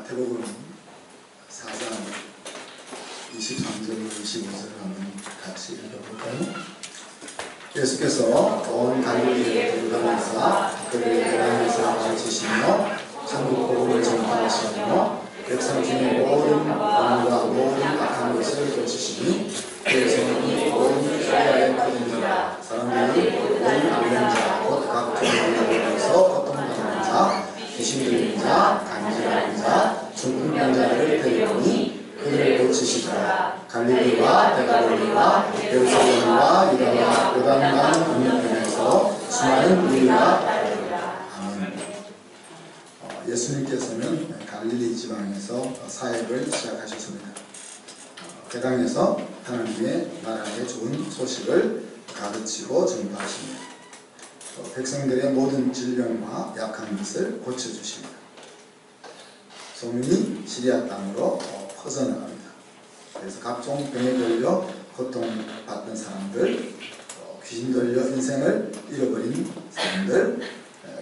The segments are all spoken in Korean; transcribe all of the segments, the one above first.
마태복음 4장 23절 25절을 한번 같이 읽어볼까요? 예수께서 온 갈릴리에 들어가면서 그들의 대강에서 가르치시며 천국 복음을 전파하시며 백성 중에 모든 권한과 모든 악한 것을 고치시니 그의 성령이 온 유다에 퍼집니다. 사람들이 모든 앓는 자 곧 각 종류에서 고통당하는 자 귀신 들린 자 간질하는 자 중풍병자를 데려오니 그들을 고치시더라. 갈릴리와 데가볼리와 예루살렘과 유다와 요단강 건너편에서 수많은 무리가 따르니라. 아멘. 예수님께서는 갈릴리 지방에서 사역을 시작하셨습니다. 그 땅에서 하나님의 나라의 좋은 소식을 가르치고 전파하십니다. 백성들의 모든 질병과 약한 것을 고쳐주십니다. 소문이 시리아 땅으로 퍼져나갑니다. 그래서 각종 병에 걸려 고통받던 사람들, 귀신 들려 인생을 잃어버린 사람들,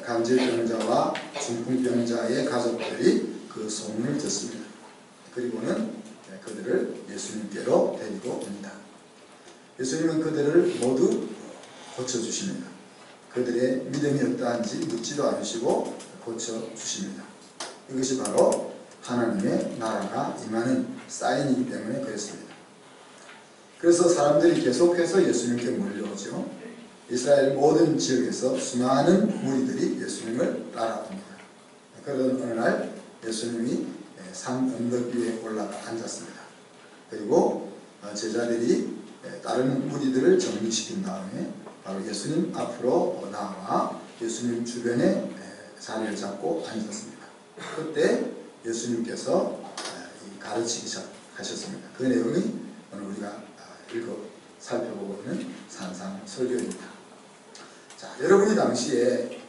간질병자와 중풍병자의 가족들이 그 소문을 듣습니다. 그리고는 그들을 예수님께로 데리고 옵니다. 예수님은 그들을 모두 고쳐주십니다. 그들의 믿음이 어떠한지 묻지도 않으시고 고쳐주십니다. 이것이 바로 하나님의 나라가 임하는 사인이기 때문에 그렇습니다. 그래서 사람들이 계속해서 예수님께 몰려오죠. 이스라엘 모든 지역에서 수많은 무리들이 예수님을 따라옵니다. 그러던 어느 날 예수님이 산 언덕 위에 올라가 앉았습니다. 그리고 제자들이 다른 무리들을 정리시킨 다음에 바로 예수님 앞으로 나와 예수님 주변에 자리를 잡고 앉았습니다. 그때 예수님께서 가르치기 시작하셨습니다. 그 내용이 오늘 우리가 살펴보고 있는 산상설교입니다. 자, 여러분이 당시에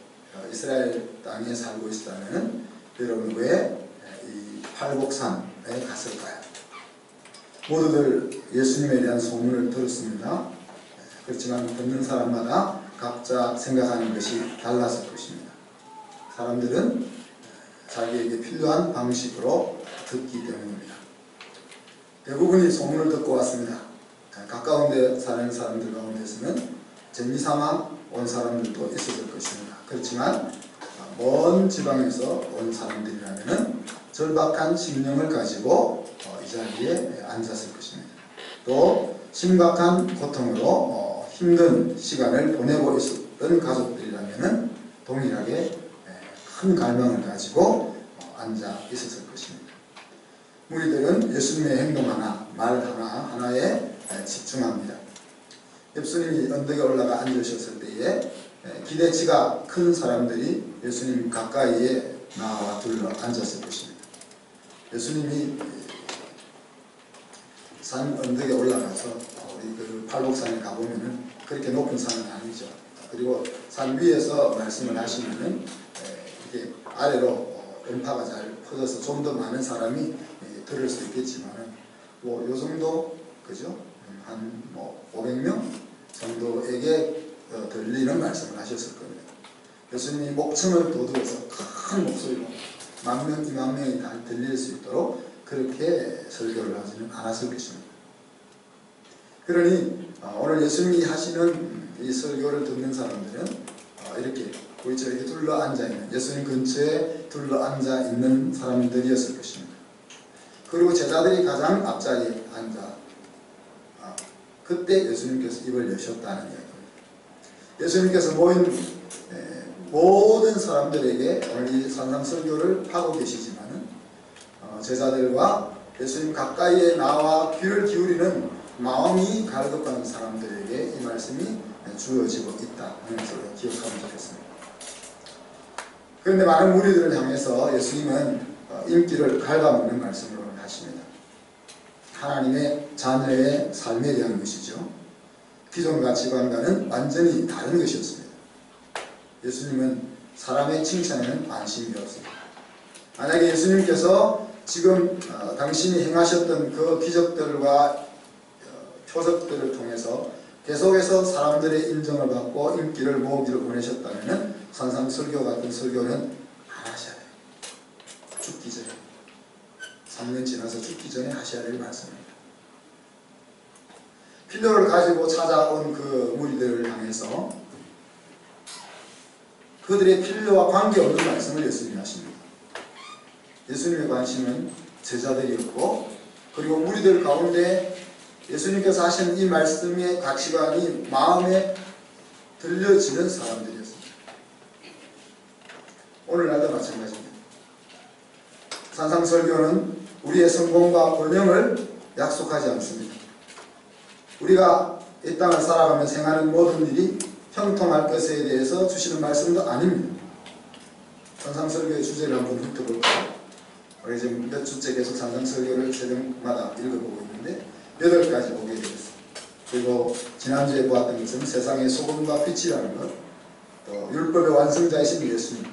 이스라엘 땅에 살고 있었다면 여러분 왜 이 팔복산에 갔을까요? 모두들 예수님에 대한 소문을 들었습니다. 그렇지만 듣는 사람마다 각자 생각하는 것이 달랐을 것입니다. 사람들은 자기에게 필요한 방식으로 듣기 때문입니다. 대부분이 소문을 듣고 왔습니다. 가까운 데 사는 사람들 가운데서는 재미삼아 온 사람들도 있었을 것입니다. 그렇지만 먼 지방에서 온 사람들이라면 절박한 심령을 가지고 이 자리에 앉았을 것입니다. 또 심각한 고통으로 힘든 시간을 보내고 있었던 가족들이라면 동일하게 큰 갈망을 가지고 앉아 있었을 것입니다. 무리들은 예수님의 행동 하나, 말 하나에 집중합니다. 예수님이 언덕에 올라가 앉으셨을 때에 기대치가 큰 사람들이 예수님 가까이에 나와 둘러 앉았을 것입니다. 예수님이 산 언덕에 올라가서 우리 그 팔복산에 가보면은 그렇게 높은 산은 아니죠. 그리고 산 위에서 말씀을 하시면은 이게 아래로 음파가 잘 퍼져서 좀 더 많은 사람이 들을 수 있겠지만은 뭐 요 정도 그죠? 한 500명 정도에게 들리는 말씀을 하셨을 겁니다. 예수님이 목청을 돋우어서 큰 목소리로 10,000명, 20,000명이 다 들릴 수 있도록 그렇게 설교를 하지는 않았을 것입니다. 그러니 오늘 예수님이 하시는 이 설교를 듣는 사람들은 이렇게 우리처럼 이렇게 둘러 앉아있는, 예수님 근처에 둘러 앉아있는 사람들이었을 것입니다. 그리고 제자들이 가장 앞자리에 앉아 그때 예수님께서 입을 여셨다는 이야기입니다. 예수님께서 모인 모든 사람들에게 오늘 이 산상설교를 하고 계시지만은 제자들과 예수님 가까이에 나와 귀를 기울이는 마음이 갈급한 사람들에게 이 말씀이 주어지고 있다 하는 것을 기억하면 좋겠습니다. 그런데 많은 무리들을 향해서 예수님은 인기를 갉아먹는 말씀을 하십니다. 하나님의 자녀의 삶에 대한 것이죠. 기존 가치관과는 완전히 다른 것이었습니다. 예수님은 사람의 칭찬에는 관심이 없습니다. 만약에 예수님께서 지금 당신이 행하셨던 그 기적들과 표적들을 통해서 계속해서 사람들의 인정을 받고 인기를 모으기를 원하셨다면 산상설교 같은 설교는 안 하셔야 돼요. 죽기 전에 3년 지나서 죽기 전에 하셔야 될 말씀입니다. 필요를 가지고 찾아온 그 무리들을 향해서 그들의 필요와 관계없는 말씀을 예수님이 하십니다. 예수님의 관심은 제자들이었고, 그리고 무리들 가운데 예수님께서 하신 이 말씀의 가치관이 마음에 들려지는 사람들이었습니다. 오늘날도 마찬가지입니다. 산상설교는 우리의 성공과 번영을 약속하지 않습니다. 우리가 이 땅을 살아가면서 행하는 모든 일이 형통할 것에 대해서 주시는 말씀도 아닙니다. 산상설교의 주제를 한번 훑어볼까요? 우리 지금 몇 주째 계속 산상설교를 새벽마다 읽어보고 있는데 8가지 보게 되었습니다. 그리고 지난주에 보았던 것은 세상의 소금과 빛이라는 것, 또 율법의 완성자이신 예수님,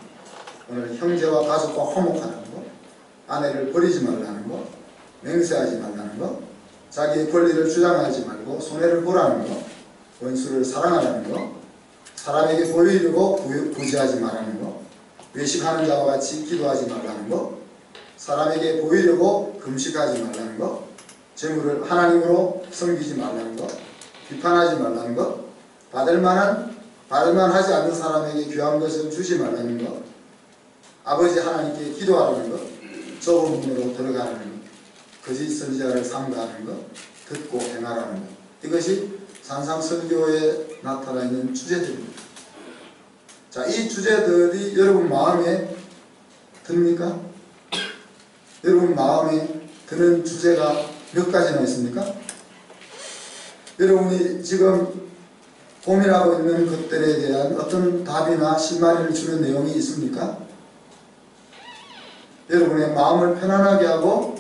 오늘 형제와 가족과 화목하는 것, 아내를 버리지 말라는 것, 맹세하지 말라는 것, 자기의 권리를 주장하지 말고 손해를 보라는 것, 원수를 사랑하라는 것, 사람에게 보이려고 부지하지 말라는 것, 외식하는 자와 같이 기도하지 말라는 것, 사람에게 보이려고 금식하지 말라는 것, 재물을 하나님으로 섬기지 말라는 것, 비판하지 말라는 것, 받을만 하지 않는 사람에게 귀한 것을 주지 말라는 것, 아버지 하나님께 기도하라는 것, 좁은 문으로 들어가라는 것, 거짓 선지자를 삼가하는 것, 듣고 행하라는 것. 이것이 산상설교에 나타나 있는 주제들입니다. 자, 이 주제들이 여러분 마음에 듭니까? 여러분 마음에 드는 주제가 몇 가지나 있습니까? 여러분이 지금 고민하고 있는 것들에 대한 어떤 답이나 실마리를 주는 내용이 있습니까? 여러분의 마음을 편안하게 하고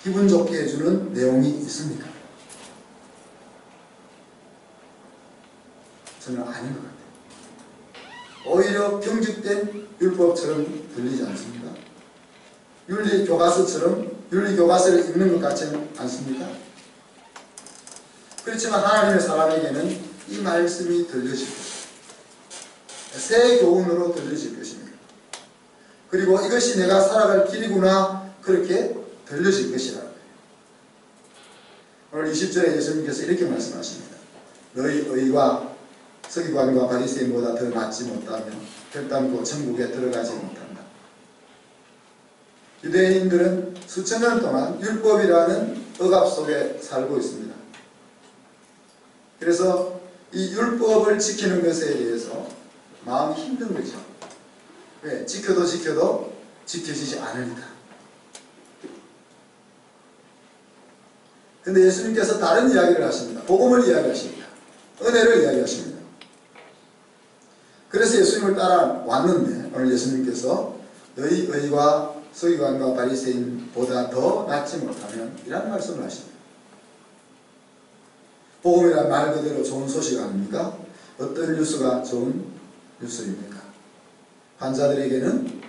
기분 좋게 해주는 내용이 있습니까? 저는 아닌 것 같아요. 오히려 경직된 율법처럼 들리지 않습니까? 윤리교과서를 읽는 것 같지는 않습니까? 그렇지만 하나님의 사람에게는 이 말씀이 들려질 것입니다. 새 교훈으로 들려질 것입니다. 그리고 이것이 내가 살아갈 길이구나, 그렇게 들려질 것이라는 거예요. 오늘 20절에 예수님께서 이렇게 말씀하십니다. 너희 의가 서기관과 바리새인보다 더 낫지 못하면 결단코 천국에 들어가지 못한다. 유대인들은 수천 년 동안 율법이라는 억압 속에 살고 있습니다. 그래서 이 율법을 지키는 것에 대해서 마음이 힘든 거죠. 왜? 지켜도 지켜지지 않으니까. 근데 예수님께서 다른 이야기를 하십니다. 복음을 이야기하십니다. 은혜를 이야기하십니다. 그래서 예수님을 따라 왔는데 오늘 예수님께서 너희 의가 서기관과 바리새인보다 더 낫지 못하면 이라는 말씀을 하십니다. 복음이란 말 그대로 좋은 소식 아닙니까? 어떤 뉴스가 좋은 뉴스입니까? 환자들에게는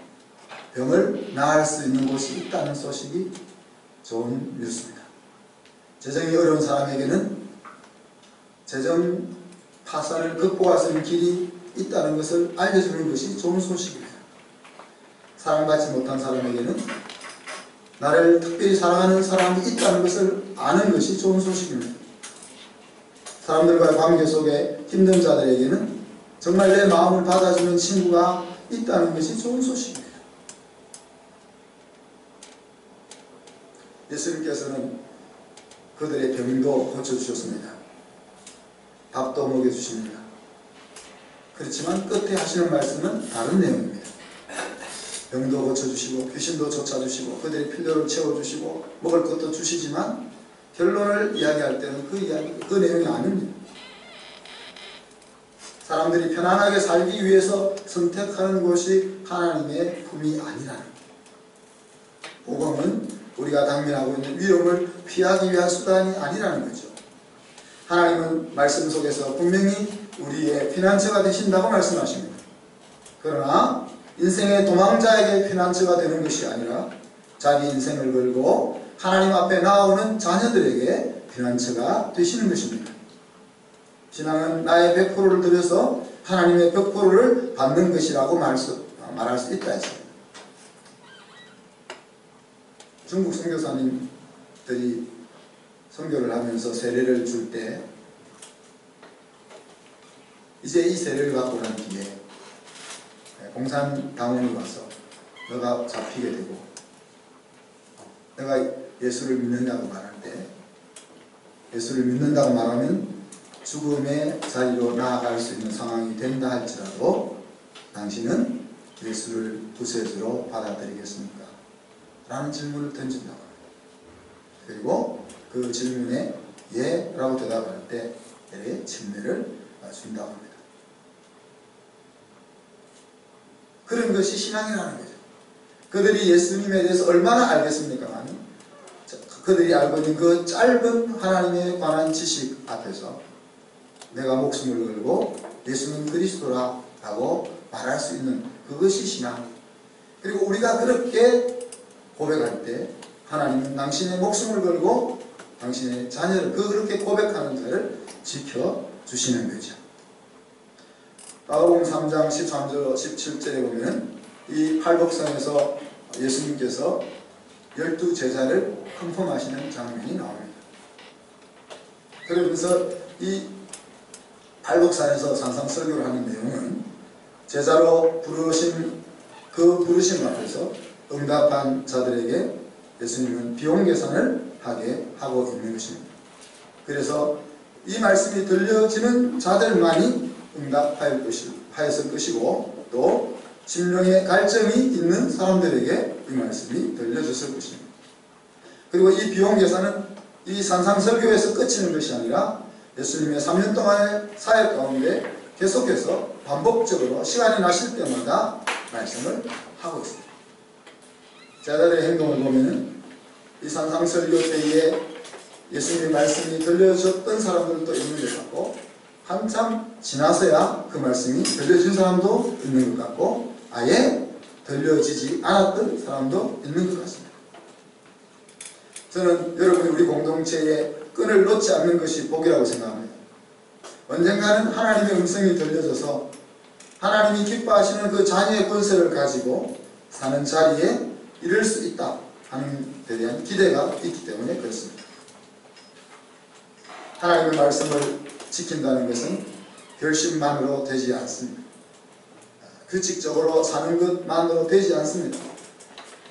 병을 나을 수 있는 곳이 있다는 소식이 좋은 뉴스입니다. 재정이 어려운 사람에게는 재정 파산을 극복할 수 있는 길이 있다는 것을 알려주는 것이 좋은 소식입니다. 사랑받지 못한 사람에게는 나를 특별히 사랑하는 사람이 있다는 것을 아는 것이 좋은 소식입니다. 사람들과의 관계 속에 힘든 자들에게는 정말 내 마음을 받아주는 친구가 있다는 것이 좋은 소식입니다. 예수님께서는 그들의 병도 고쳐주셨습니다. 밥도 먹여주십니다. 그렇지만 끝에 하시는 말씀은 다른 내용입니다. 병도 고쳐주시고 귀신도 쫓아주시고 그들의 필요를 채워주시고 먹을 것도 주시지만 결론을 이야기할 때는 그 내용이 아닙니다. 사람들이 편안하게 살기 위해서 선택하는 것이 하나님의 품이 아니라는 것. 복음은 우리가 당면하고 있는 위험을 피하기 위한 수단이 아니라는 거죠. 하나님은 말씀 속에서 분명히 우리의 피난처가 되신다고 말씀하십니다. 그러나 인생의 도망자에게 피난처가 되는 것이 아니라 자기 인생을 걸고 하나님 앞에 나오는 자녀들에게 피난처가 되시는 것입니다. 신앙은 나의 100%를 들여서 하나님의 100%를 받는 것이라고 말할 수 있다 했습니다. 중국 선교사님들이 선교를 하면서 세례를 줄 때 이제 이 세례를 받고 난 뒤에 공산당원이 와서 너가 잡히게 되고 내가 예수를 믿느냐고 말할 때 예수를 믿는다고 말하면 죽음의 자리로 나아갈 수 있는 상황이 된다 할지라도 당신은 예수를 구세주로 받아들이겠습니까? 라는 질문을 던진다고 합니다. 그리고 그 질문에 예 라고 대답할 때 예의 침례를 준다고 합니다. 그런 것이 신앙이라는 거죠. 그들이 예수님에 대해서 얼마나 알겠습니까? 그들이 알고 있는 그 짧은 하나님에 관한 지식 앞에서 내가 목숨을 걸고 예수는 그리스도라 라고 말할 수 있는 그것이 신앙. 그리고 우리가 그렇게 고백할 때 하나님은 당신의 목숨을 걸고 당신의 자녀를 그렇게 고백하는 자를 지켜주시는 거죠. 마가복음 3장 13절 17절에 보면 이 팔복성에서 예수님께서 12제자를 컨펌하시는 장면이 나옵니다. 그러면서 이 팔복산에서 산상설교를 하는 내용은 제자로 부르신 그 부르심 앞에서 응답한 자들에게 예수님은 비용 계산을 하게 하고 있는 것입니다. 그래서 이 말씀이 들려지는 자들만이 응답하였을 것이고 또 심령의 갈증이 있는 사람들에게 이 말씀이 들려졌을 것입니다. 그리고 이 비용 계산은 이 산상설교에서 끝이는 것이 아니라 예수님의 3년 동안의 사역 가운데 계속해서 반복적으로 시간이 나실 때마다 말씀을 하고 있습니다. 제자들의 행동을 보면 이 산상설교 때에 예수님의 말씀이 들려졌던 사람들도 있는 것 같고 한참 지나서야 그 말씀이 들려진 사람도 있는 것 같고 아예 들려지지 않았던 사람도 있는 것 같습니다. 저는 여러분이 우리 공동체에 끈을 놓지 않는 것이 복이라고 생각합니다. 언젠가는 하나님의 음성이 들려져서 하나님이 기뻐하시는 그 자녀의 권세를 가지고 사는 자리에 이를 수 있다 하는 데 대한 기대가 있기 때문에 그렇습니다. 하나님의 말씀을 지킨다는 것은 결심만으로 되지 않습니다. 규칙적으로 사는 것만으로 되지 않습니다.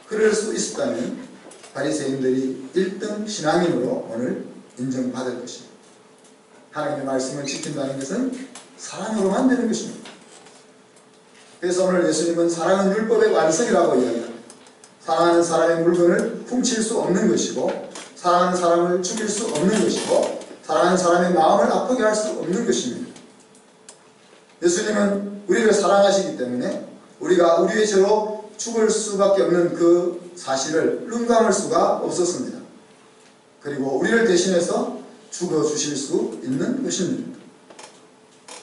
그럴 수 있었다면 바리새인들이 1등 신앙인으로 오늘 인정받을 것입니다. 하나님의 말씀을 지킨다는 것은 사랑으로만 되는 것입니다. 그래서 오늘 예수님은 사랑은 율법의 완성이라고 이야기합니다. 사랑하는 사람의 물건을 훔칠 수 없는 것이고 사랑하는 사람을 죽일 수 없는 것이고 사랑하는 사람의 마음을 아프게 할 수 없는 것입니다. 예수님은 우리를 사랑하시기 때문에 우리가 우리의 죄로 죽을 수밖에 없는 그 사실을 눈감을 수가 없었습니다. 그리고 우리를 대신해서 죽어주실 수 있는 것입니다.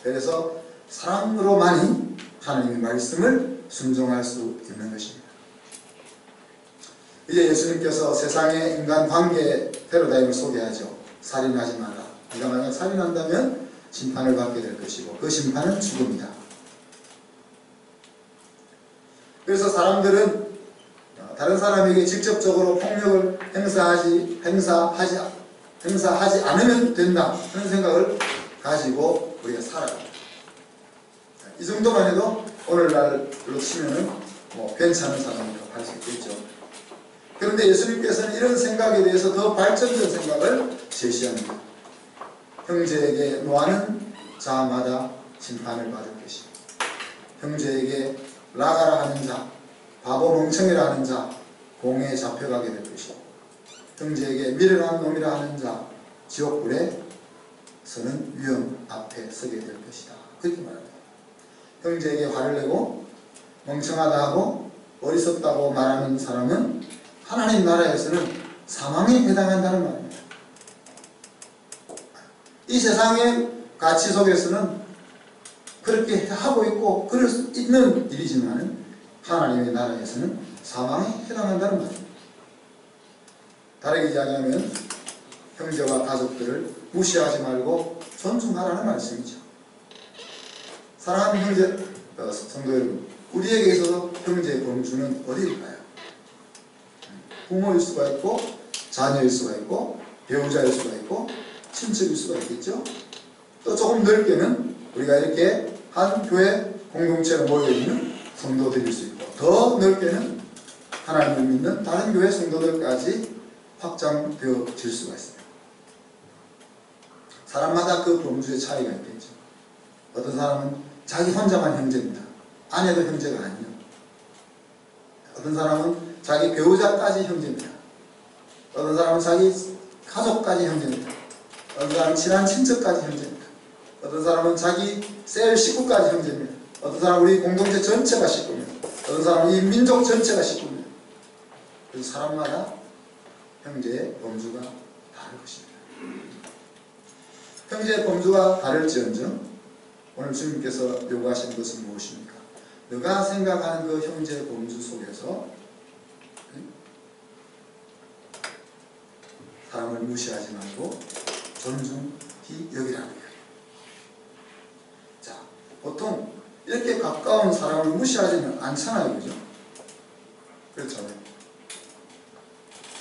그래서 사랑으로만이 하나님의 말씀을 순종할 수 있는 것입니다. 이제 예수님께서 세상의 인간 관계 패러다임을 소개하죠. 살인하지 마라. 네가 만약 살인한다면 심판을 받게 될 것이고 그 심판은 죽음이다. 그래서 사람들은 다른 사람에게 직접적으로 폭력을 행사하지 않으면 된다 하는 생각을 가지고 우리가 살아갑니다. 이 정도만 해도 오늘날로 치면은 괜찮은 사람이라고 할 수 있겠죠. 그런데 예수님께서는 이런 생각에 대해서 더 발전된 생각을 제시합니다. 형제에게 노하는 자마다 심판을 받을 것이고 형제에게 라가라 하는 자, 바보 멍청이라 하는 자, 공에 잡혀가게 될 것이고 형제에게 미련한 놈이라 하는 자, 지옥불에서는 위험 앞에 서게 될 것이다. 그렇게 말합니다. 형제에게 화를 내고 멍청하다 하고 어리석다고 말하는 사람은 하나님 나라에서는 사망에 해당한다는 말입니다. 이 세상의 가치 속에서는 그렇게 하고 있고 그럴 수 있는 일이지만 하나님의 나라에서는 사망에 해당한다는 말입니다. 다르게 이야기하면 형제와 가족들을 무시하지 말고 존중하라는 말씀이죠. 사랑하는 형제, 성도 여러분, 우리에게 있어서 형제의 범주는 어디일까요? 부모일 수가 있고 자녀일 수가 있고 배우자일 수가 있고 친척일 수가 있겠죠. 또 조금 넓게는 우리가 이렇게 한 교회 공동체로 모여있는 성도들일 수 있고, 더 넓게는 하나님을 믿는 다른 교회 성도들까지 확장되어질 수가 있습니다. 사람마다 그 범주의 차이가 있겠죠. 어떤 사람은 자기 혼자만 형제입니다. 아내도 형제가 아니에요. 어떤 사람은 자기 배우자까지 형제입니다. 어떤 사람은 자기 가족까지 형제입니다. 어떤 사람은 친한 친척까지 형제입니다. 어떤 사람은 자기 셀 식구까지 형제입니다. 어떤 사람은 우리 공동체 전체가 식구입니다. 어떤 사람은 이 민족 전체가 식구입니다. 그래서 사람마다 형제의 범주가 다를 것입니다. 형제의 범주가 다를지언정 오늘 주님께서 요구하시는 것은 무엇입니까? 너가 생각하는 그 형제의 범주 속에서 사람을 무시하지 말고 존중히 여기라는 거예요. 자, 보통 이렇게 가까운 사람을 무시하지는 않잖아요. 그죠? 그렇잖아요.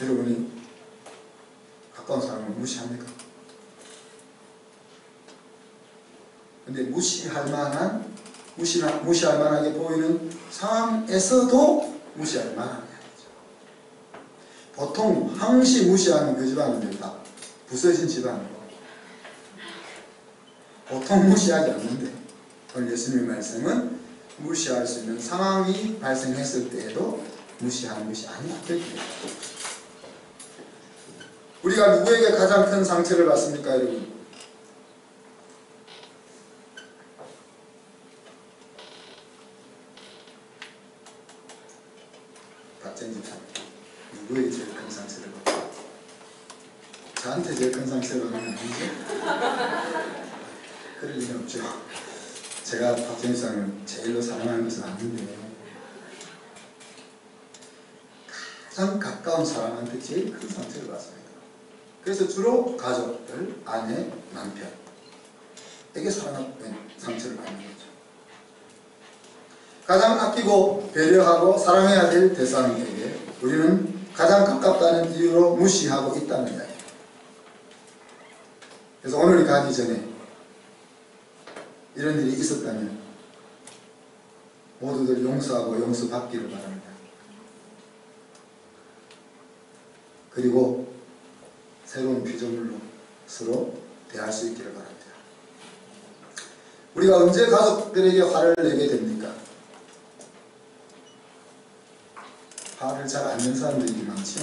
여러분이 가까운 사람을 무시합니까? 근데 무시할 만하게 보이는 상황에서도 무시할 만한 게 아니죠. 보통 항시 무시하는 그 집안은 다 부서진 집안이고, 보통 무시하지 않는데 오늘 예수님의 말씀은 무시할 수 있는 상황이 발생했을 때에도 무시하는 것이 아니라 그렇게 우리가 누구에게 가장 큰 상처를 받습니까, 여러분? 누구에게 제일 큰 상처를 받고? 저한테 제일 큰 상처를 받는 건 아니죠? 그럴 리는 없죠. 제가 박정희 사람을 제일로 사랑하는 것은 아닌데, 가장 가까운 사람한테 제일 큰 상처를 받습니다. 그래서 주로 가족들, 아내, 남편에게 상처를 받는 거죠. 가장 아끼고 배려하고 사랑해야 될 대상에게 우리는 가장 가깝다는 이유로 무시하고 있다는 이야기예요. 그래서 오늘이 가기 전에 이런 일이 있었다면 모두들 용서하고 용서받기를 바랍니다. 그리고 새로운 피조물로 서로 대할 수 있기를 바랍니다. 우리가 언제 가족들에게 화를 내게 됩니까? 화를 잘 안 내는 사람들이 많죠.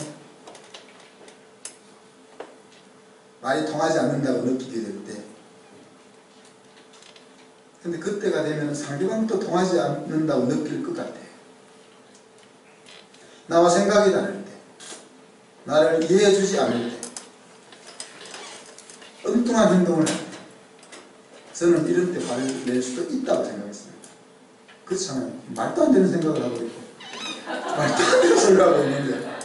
말이 통하지 않는다고 느끼게 될 때, 근데 그때가 되면 상대방도 통하지 않는다고 느낄 것 같아요. 나와 생각이 다를 때, 나를 이해해주지 않을 때, 엉뚱한 행동을 할 때, 저는 이런 때 화를 낼 수도 있다고 생각했습니다. 그렇잖아요. 말도 안 되는 생각을 하고 있고 말도 안 되는 소리를 하고 있는데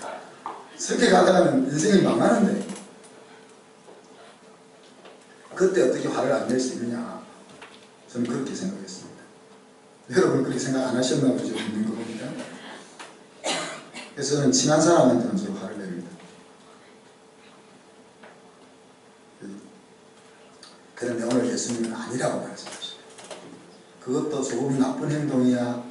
저렇게 가다가는 인생이 망하는데, 그때 어떻게 화를 안 낼 수 있느냐, 저는 그렇게 생각했습니다. 여러분 그렇게 생각 안 하셨나 보죠? 있는 거 보니까. 그래서 저는 친한 사람한테는 주로 화를 냅니다. 그런데 오늘 예수님은 아니라고 말씀하시죠. 그것도 조금 나쁜 행동이야,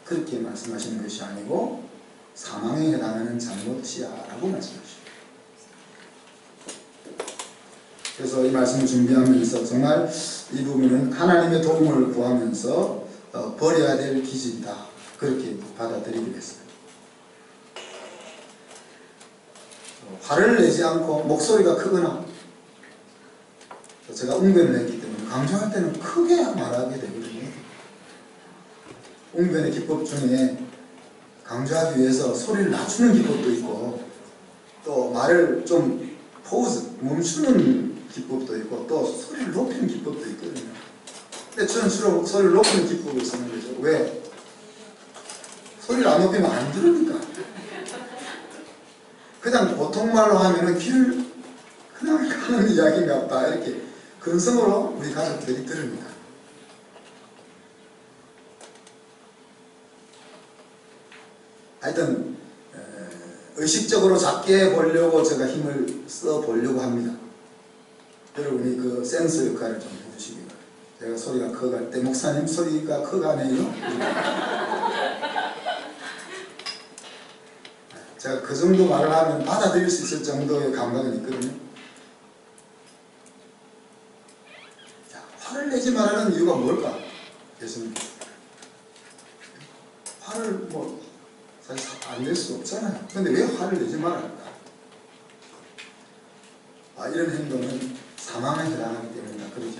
그렇게 말씀하시는 것이 아니고 사망에 해당하는 잘못이야 라고 말씀하시죠. 그래서 이 말씀을 준비하면서 정말 이 부분은 하나님의 도움을 구하면서 버려야 될 기질이다, 그렇게 받아들이게 됐어요. 화를 내지 않고 목소리가 크거나, 제가 웅변을 했기 때문에 강조할 때는 크게 말하게 되거든요. 웅변의 기법 중에 강조하기 위해서 소리를 낮추는 기법도 있고, 또 말을 좀 포즈, 멈추는 기법도 있고, 또 소리를 높이는 기법도 있거든요. 근데 저는 주로 소리를 높이는 기법을 쓰는 거죠. 왜? 소리를 안 높이면 안 들으니까. 그냥 보통 말로 하면은 귀를 그냥 가는 이야기인가 보다, 이렇게 근성으로 우리 가족들이 들으니까. 하여튼 의식적으로 작게 보려고 제가 힘을 써 보려고 합니다. 여러분이 그 센서 역할을 좀 해주시기 바랍니다. 제가 소리가 커갈 때 목사님 소리가 커가네요. 제가 그 정도 말을 하면 받아들일 수 있을 정도의 감각은 있거든요. 자, 화를 내지 말라는 이유가 뭘까? 예수님께서 화를 뭐 사실 안 낼 수 없잖아요. 근데 왜 화를 내지 말할까? 이런 행동은 사망에 해당하기 때문이다. 그러죠.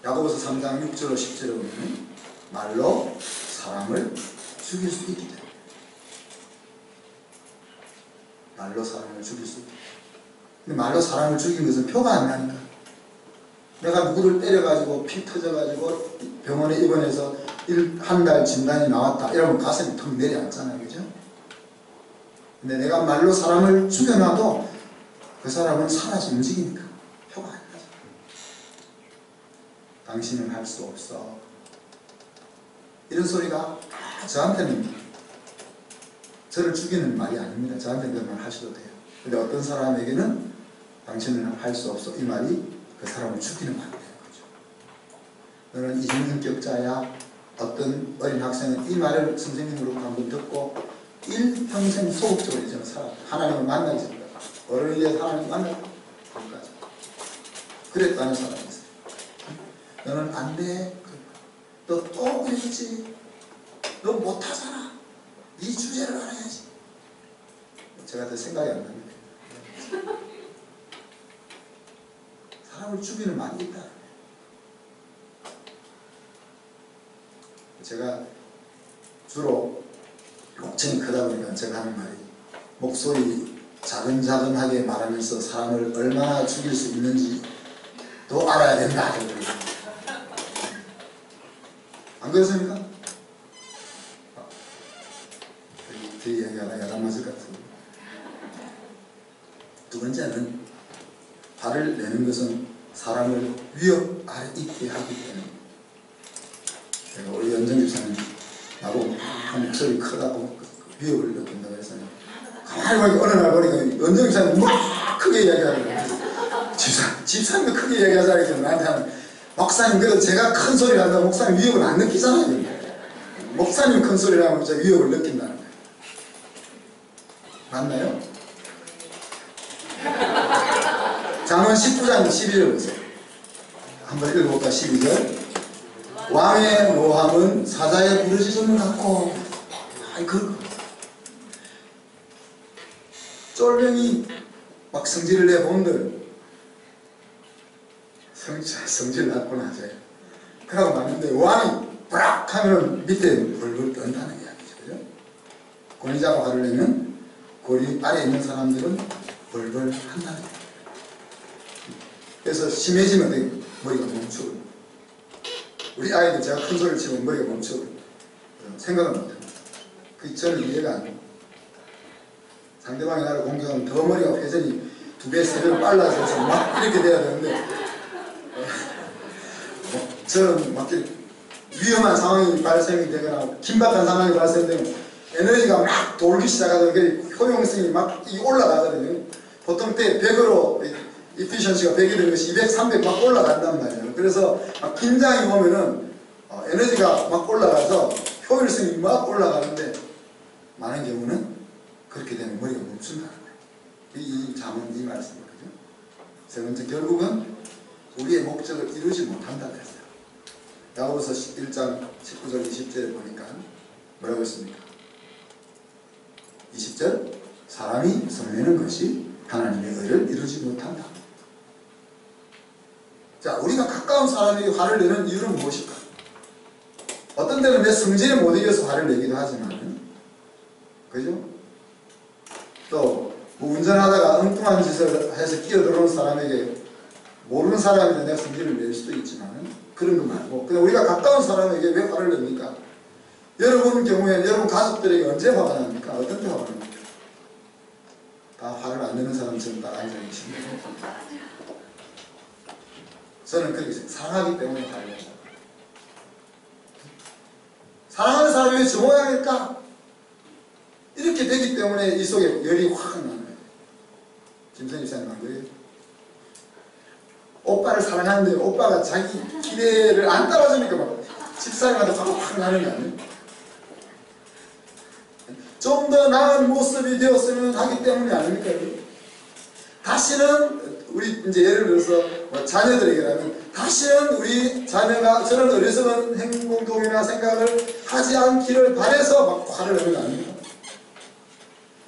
야고보서 3장 6절 10절에 보면 말로 사람을 죽일 수 있기 때문에 말로 사람을 죽일 수 있기 때문에 근데 말로 사람을 죽인 것은 표가 안 나니까 내가 누구를 때려가지고 피 터져가지고 병원에 입원해서 한 달 진단이 나왔다 이러면 가슴이 턱 내려앉잖아요. 그죠? 근데 내가 말로 사람을 죽여놔도 그 사람은 살아서 움직이니까 표가 안 나죠. 당신은 할 수 없어. 이런 소리가 저한테는 저를 죽이는 말이 아닙니다. 저한테는 그런 말 하셔도 돼요. 근데 어떤 사람에게는 당신은 할 수 없어. 이 말이 그 사람을 죽이는 말이 되는 거죠. 너는 이중인격자야. 어떤 어린 학생은 이 말을 선생님으로부터 한번 듣고 일평생 소극적으로 이제는 살아. 하나님을 만나기 전까지. 어른이 돼서 하나님을 만나기 전까지. 그랬다는 사람이 있어요. 너는 안 돼. 너 또 그랬지. 너 못하잖아. 네 주제를 알아야지. 제가 더 생각이 안 납니다. 사람을 죽이는 말이 있다. 제가 주로 목청이 크다 보니까 제가 하는 말이 목소리 자근자근하게 말하면서 사람을 얼마나 죽일 수 있는지도 알아야 된다. 안 그렇습니까? 뒤에 얘기하다 야단 맞을 것 같은데. 두 번째는 화를 내는 것은 사람을 위협 아래 있게 하기 때문에 우리 연정 집사님 나보고 목소리 크다고 위협을 느낀다고 해서 가만히 보니까 어느 날 보니까 연정 집사님 막 크게 이야기하더라고요. 집사님도 크게 이야기하자니까 나한테 하면 목사님 그래도 제가 큰 소리를 한다고 목사님 위협을 안 느끼잖아요. 목사님 큰 소리를 하면 제가 위협을 느낀다는 거예요. 맞나요? 잠언 19장 12절 보세요. 한번 읽어볼까? 12절. 왕의 노함은 사자의 부르짖음을 같고 쫄병이 막 성질을 내본들 성질 났구나. 그러고 맞는데 왕이 브락 하면 밑에 불불 떤다는 이야기죠. 그죠? 권위자가 화를 내면 고리 아래에 있는 사람들은 벌벌 한다는 거예요. 그래서 심해지면 머리가 멈추고 우리 아이들 제가 큰 소리를 치면 머리가 멈추고 생각을 못합니다. 그게 저는 이해가 안 돼요. 상대방이 나를 공격하면 더 머리가 회전이 2배, 3배 빨라져서 막 이렇게 돼야 되는데 저는 막 위험한 상황이 발생이 되거나 긴박한 상황이 발생되면 에너지가 막 돌기 시작하면 효용성이 막 올라가거든요. 보통 때 100으로 이피션시가 100이 되는 것이 200, 300 막 올라간단 말이에요. 그래서 막 긴장이 오면은 에너지가 막 올라가서 효율성이 막 올라가는데 많은 경우는 그렇게 되면 머리가 멈춘다는 거예요. 이 잠은 이 말씀이거든요. 세 번째, 결국은 우리의 목적을 이루지 못한다고 했어요. 야고보서 1장 19절 20절에 보니까 뭐라고 했습니까? 20절 사람이 성내는 것이 하나님의 의를 이루지 못한다. 자, 우리가 가까운 사람에게 화를 내는 이유는 무엇일까? 어떤 때는 내 성질을 못 이겨서 화를 내기도 하지만 그죠? 또 뭐 운전하다가 엉뚱한 짓을 해서 끼어들어오는 사람에게 모르는 사람인데 내가 성질을 낼 수도 있지만 그런 거 말고 그냥 우리가 가까운 사람에게 왜 화를 냅니까? 여러분 경우에 여러분 가족들에게 언제 화가 납니까? 어떤 때 화가 납니까? 다 화를 안 내는 사람처럼 다 앉아계십니다. 저는 그렇게 사랑하기 때문에 화를 낸다. 사랑하는 사람이 왜 저 모양일까? 이렇게 되기 때문에 이 속에 열이 확 나는 거예요. 김선희 집사님 한 거예요. 오빠를 사랑하는데 오빠가 자기 기대를 안 따라주니까 막 집사님한테 확 나는 거 아니에요? 좀 더 나은 모습이 되었으면 하기 때문이 아닙니까? 다시는 우리 이제 예를 들어서 뭐 자녀들에게라면 다시는 우리 자녀가 저런 어리석은 행동이나 생각을 하지 않기를 바래서 막 화를 내는 거 아닙니까?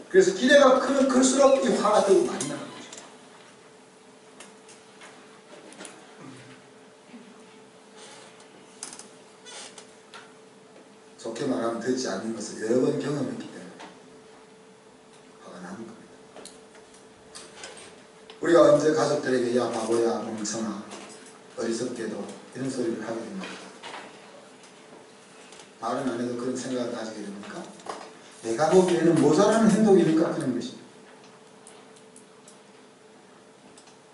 그래서 기대가 크면 클수록 이 화가 더 많이 나는 거죠. 좋게 말하면 듣지 않는 것을 여러 번 경험했기 때문에 화가 나는 겁니다. 우리가 언제 가족들에게 야 바보야 멍청아 어리석게도 이런 소리를 하게 됩니다. 말은 안 해도 그런 생각을 가지게 됩니까? 내가 보기에는 모자라는 행동이니까 그런 것입니다.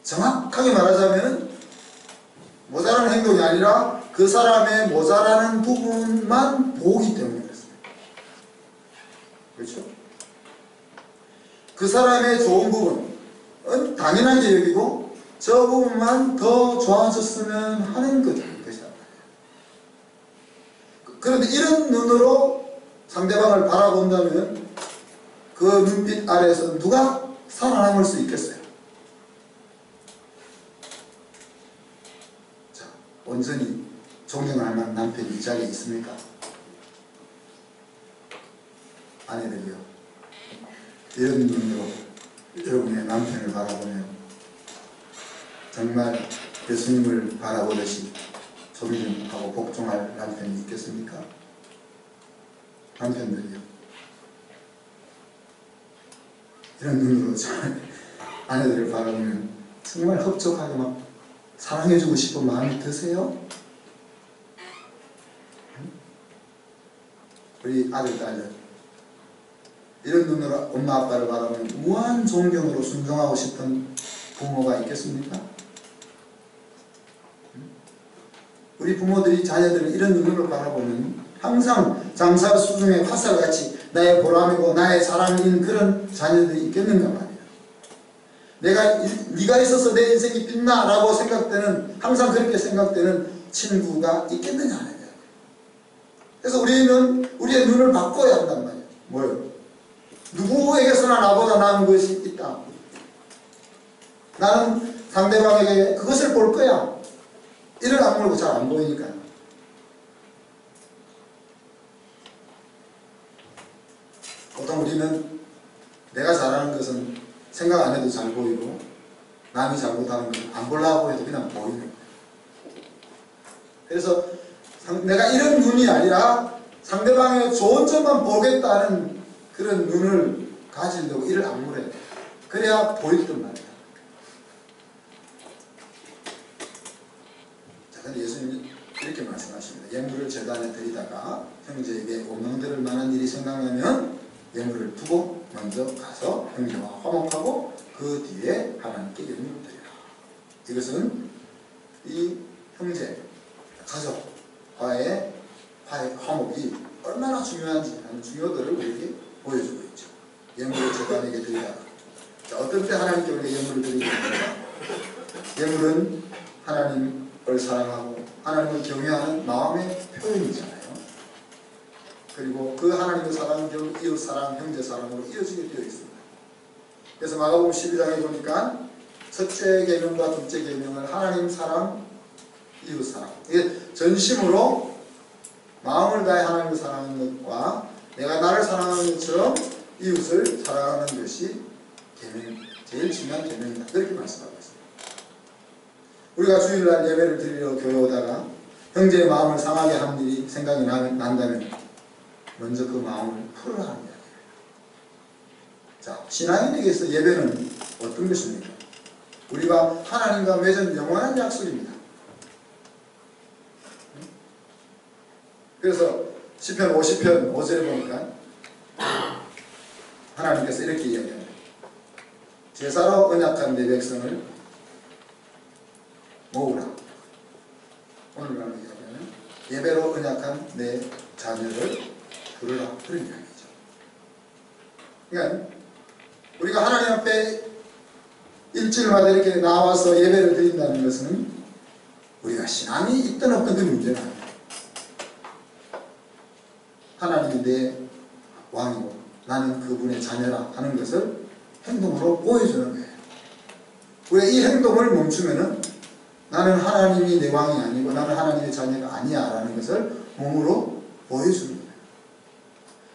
정확하게 말하자면 모자라는 행동이 아니라 그 사람의 모자라는 부분만 보기 때문에 그렇습니다. 그렇죠? 그 사람의 좋은 부분은 당연하게 여기고 저 부분만 더 좋아졌으면 하는 것이란 말이에요. 그런데 이런 눈으로 상대방을 바라본다면 그 눈빛 아래에서 누가 살아남을 수 있겠어요? 자, 온전히 존경할 만한 남편이 이 자리에 있습니까? 아내들이요. 이런 눈으로 여러분의 남편을 바라보면 정말 예수님을 바라보듯이 존경하고 복종할 남편이 있겠습니까? 남편들이요. 이런 눈으로 아내들을 바라보면 정말 흡족하게 막 사랑해주고 싶은 마음이 드세요? 우리 아들, 딸들 이런 눈으로 엄마 아빠를 바라보면 무한 존경으로 순종하고 싶은 부모가 있겠습니까? 우리 부모들이 자녀들을 이런 눈으로 바라보면 항상 장사 수중에 화살같이 나의 보람이고 나의 사랑인 그런 자녀들이 있겠는가 말이에요. 네가 있어서 내 인생이 빛나 라고 생각되는, 항상 그렇게 생각되는 친구가 있겠느냐 하는 거예요. 그래서 우리는 우리의 눈을 바꿔야 한단 말이에요. 뭐요? 누구에게서나 나보다 나은 것이 있다. 나는 상대방에게 그것을 볼 거야. 이를 악물고 잘 안 보이니까요. 보통 우리는 내가 잘하는 것은 생각 안 해도 잘 보이고 남이 잘못하는 건 안 보려고 해도 그냥 보이는 거예요. 그래서 내가 이런 눈이 아니라 상대방의 좋은 점만 보겠다는 그런 눈을 가지려고 이를 악물어야 돼요. 그래야 보이던 말이에요. 자, 근데 예수님이 이렇게 말씀하십니다. 예물을 제단에 드리다가 형제에게 원망될 만한 일이 생각나면 예물을 두고 먼저 가서 형제와 화목하고 그 뒤에 하나님께 예물을 드리라. 이것은 이 형제, 가족과의 화목이 얼마나 중요한지 하는 중요도를 우리에게 보여주고 있죠. 예물을 제단에게 드리다가, 자, 어떤 때 하나님께 우리가 예물을 드리게 됩니까? 예물은 하나님을 사랑하고 하나님을 경외하는 마음의 표현이잖아요. 그리고 그 하나님의 사랑, 이웃 사랑, 형제 사랑으로 이어지게 되어 있습니다. 그래서 마가복음 12장에 보니까 첫째 계명과 둘째 계명을 하나님 사랑, 이웃 사랑, 이게 전심으로 마음을 다해 하나님을 사랑하는 것과 내가 나를 사랑하는 것처럼 이웃을 사랑하는 것이 계명, 제일 중요한 계명이다. 그렇게 말씀하고 있습니다. 우리가 주일날 예배를 드리러 교회 오다가 형제의 마음을 상하게 한 일이 생각이 난다면 먼저 그 마음을 풀어라 하는 이야기예요. 자, 신앙인에게서 예배는 어떤 것입니까? 우리가 하나님과 맺은 영원한 약속입니다. 그래서 시편 50편 5절에 보니까 하나님께서 이렇게 이야기합니다. 제사로 언약한 내 백성을 모으라. 오늘 말로 얘기하면 예배로 언약한 내 자녀를 부르라. 그런 이야기죠. 그러니까 우리가 하나님 앞에 일주일마다 이렇게 나와서 예배를 드린다는 것은 우리가 신앙이 있든 없든 그 문제는 아니에요. 하나님이 내 왕이고 나는 그분의 자녀라 하는 것을 행동으로 보여주는 거예요. 우리가 이 행동을 멈추면은 나는 하나님이 내 왕이 아니고 나는 하나님의 자녀가 아니야 라는 것을 몸으로 보여주는 거예요.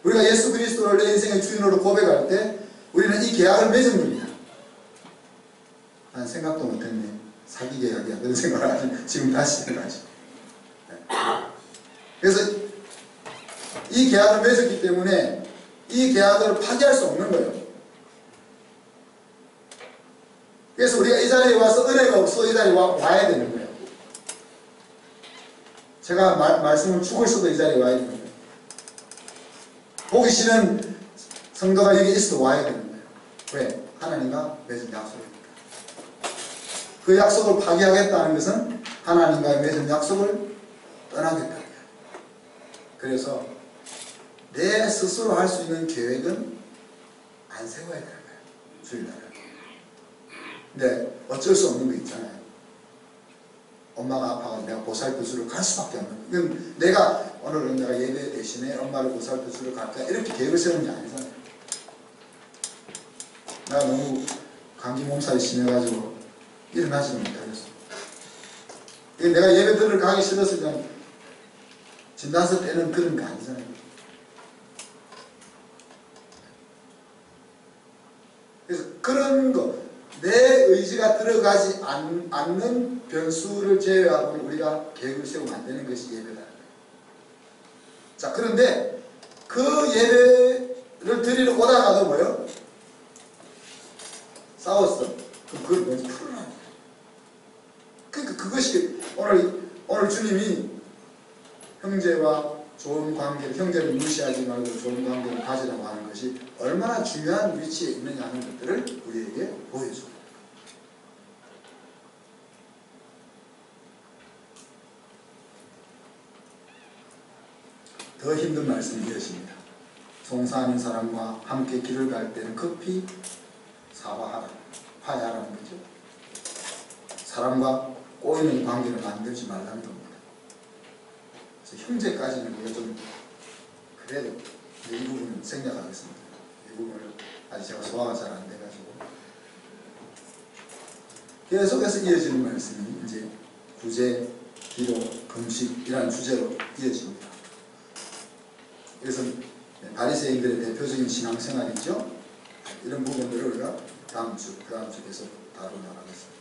우리가 예수 그리스도를 내 인생의 주인으로 고백할 때 우리는 이 계약을 맺은 겁니다. 난 생각도 못했네. 사기 계약이야. 그런 생각을 하지. 지금 다시 생각하지. 그래서 이 계약을 맺었기 때문에 이 계약을 파기할 수 없는 거예요. 그래서 우리가 이 자리에 와서 은혜가 없어 이 자리에 와야 되는 거예요. 제가 말씀을 죽을 수도 이 자리에 와야 되는 거예요. 보기 싫은 성도가 여기 있어도 와야 되는 거예요. 왜? 하나님과 맺은 약속입니다. 그 약속을 파기하겠다는 것은 하나님과 맺은 약속을 떠나겠다는 거예요. 그래서 내 스스로 할 수 있는 계획은 안 세워야 되는 거예요. 주일날에. 근데 어쩔 수 없는 거 있잖아요. 엄마가 아파서 내가 보살펴주러 갈 수밖에 없는 거예요. 이건 내가 오늘은 내가 예배 대신에 엄마를 보살펴주러 갈까 이렇게 계획을 세우는 게 아니잖아요. 내가 너무 감기 몸살이 심해가지고 일어나지는 못하겠어. 이게 내가 예배 들으러 가기 싫어서 그냥 진단서 떼는 그런 거 아니잖아요. 그래서 그런 거 내 의지가 들어가지 않는 변수를 제외하고는 우리가 계획을 세우면 안 되는 것이 예배라는 거예요. 자, 그런데 그 예배를 드리러 오다가도 뭐요? 싸웠어. 그럼 그걸 먼저 풀어놔야 돼요. 그러니까 그것이 오늘 주님이 형제와 좋은 관계를, 형제를 무시하지 말고 좋은 관계를 가지라고 하는 것이 얼마나 중요한 위치에 있느냐 하는 것들을 우리에게 보여줍니다. 더 힘든 말씀이 이어집니다. 송사하는 사람과 함께 길을 갈 때는 급히 사과하라, 화해하라는 거죠. 사람과 꼬이는 관계를 만들지 말라는 겁니다. 그래서 형제까지는 우리가 좀 그래도 이 부분은 생략하겠습니다. 이 부분을 아직 제가 소화가 잘 안 돼가지고 계속해서 이어지는 말씀이 이제 구제, 기도, 금식이라는 주제로 이어집니다. 그래서 바리새인들의 대표적인 신앙생활이죠. 이런 부분들을 우리가 다음 주 계속 다루도록 하겠습니다.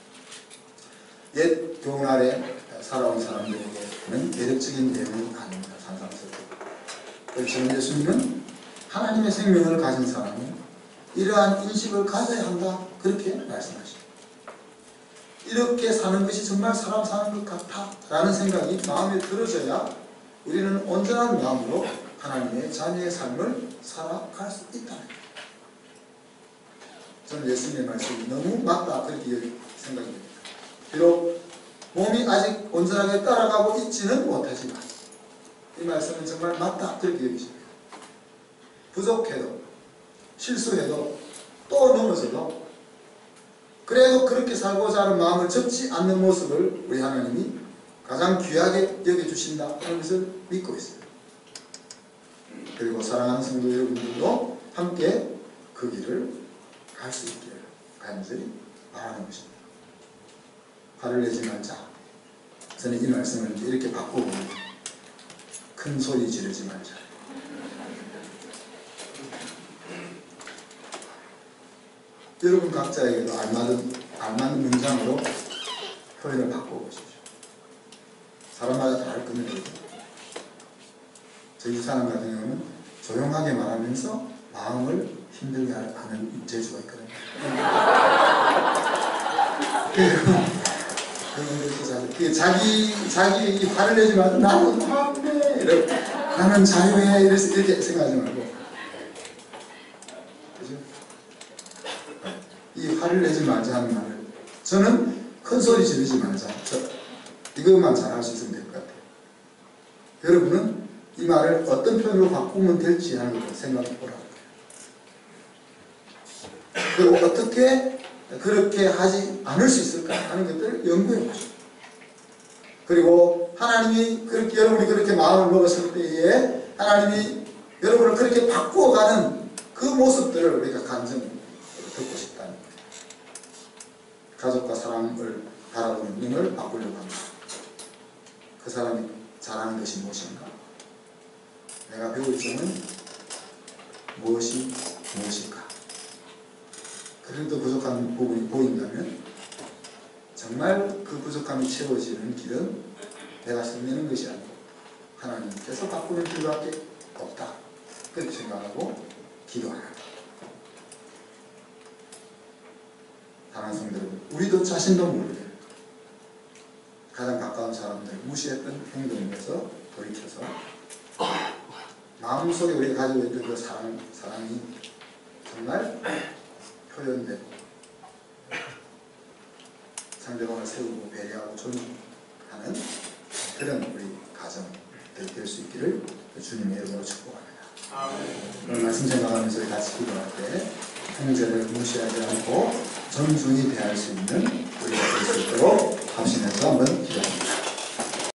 옛 교훈 아래 살아온 사람들에게는 대략적인 내용은 아닙니다. 산상스럽고. 그렇지만 예수님은 하나님의 생명을 가진 사람은 이러한 인식을 가져야 한다. 그렇게 말씀하십니다. 이렇게 사는 것이 정말 사람 사는 것 같아 라는 생각이 마음에 들어져야 우리는 온전한 마음으로 하나님의 자녀의 삶을 살아갈 수 있다는 거예요. 저는 예수님의 말씀이 너무 맞다 그렇게 생각합니다. 비록 몸이 아직 온전하게 따라가고 있지는 못하지만 이 말씀은 정말 맞다 그렇게 여기십니다. 부족해도 실수해도 또 넘어져도 그래도 그렇게 살고자 하는 마음을 접지 않는 모습을 우리 하나님이 가장 귀하게 여겨주신다 하는 것을 믿고 있습니다. 그리고 사랑하는 성도 여러분들도 함께 그 길을 갈 수 있기를 간절히 바라는 것입니다. 화를 내지 말자. 저는 이 말씀을 이렇게 바꿔봅니다. 큰 소리 지르지 말자. 여러분 각자에게도 알맞는 문장으로 표현을 바꿔보십시오. 사람마다 다를 겁니다. 저희 사람 같은 경우는 조용하게 말하면서 마음을 힘들게 하는 재주가 있거든요. 자기 화를 내지 말고 나는 화내 나는 자유해 이렇게 생각하지 말고 그죠? 이 화를 내지 말자 하는 말을 저는 큰 소리 지르지 말자 이것만 잘할 수 있으면 될 것 같아요. 여러분은 이 말을 어떤 표현으로 바꾸면 될지 하는 것을 생각해 보라고 해요. 그리고 어떻게 그렇게 하지 않을 수 있을까 하는 것들을 연구해 보죠. 그리고 하나님이 그렇게 여러분이 그렇게 마음을 먹었을 때에 하나님이 여러분을 그렇게 바꾸어가는 그 모습들을 우리가 간증 듣고 싶다는 거예요. 가족과 사람을 바라보는 눈을 바꾸려고 합니다. 그 사람이 잘하는 것이 무엇인가? 내가 배울 점은 무엇일까? 그래도 부족한 부분이 보인다면 정말 그 부족함이 채워지는 길은 내가 힘내는 것이 아니고 하나님께서 바꾸는 길밖에 없다. 그렇게 생각하고 기도하라. 사랑하는 성도 여러분, 우리도 자신도 모르게 가장 가까운 사람들 무시했던 행동에 대해서 돌이켜서 마음속에 우리가 가지고 있던 그 사랑이 정말 표현되고 상대방을 세우고 배려하고 존중하는 그런 우리 가정들이 될 수 있기를 주님의 이름으로 축복합니다. 오늘 말씀 생각하면서 같이 기도할 때 형제를 무시하지 않고 존중히 대할 수 있는 우리가 될 수 있도록 합심해서 한번 기도합니다.